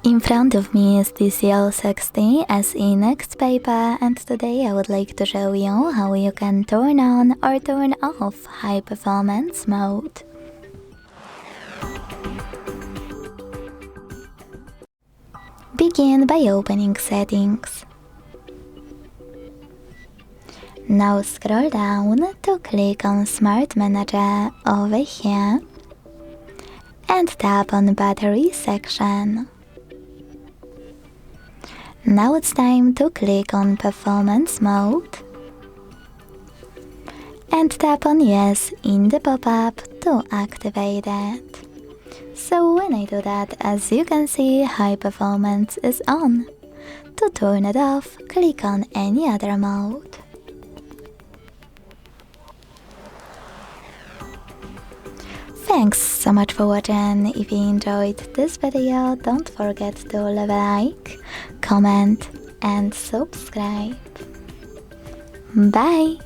In front of me is TCL 60 SE NXTpaper, and today I would like to show you how you can turn on or turn off high performance mode. Begin by opening settings. Now scroll down to click on Smart Manager over here and tap on Battery section. Now it's time to click on Performance Mode and tap on Yes in the pop-up to activate it. So when I do that, as you can see, high performance is on. To turn it off, click on any other mode. Thanks so much for watching. If you enjoyed this video, don't forget to leave a like, comment and subscribe. Bye!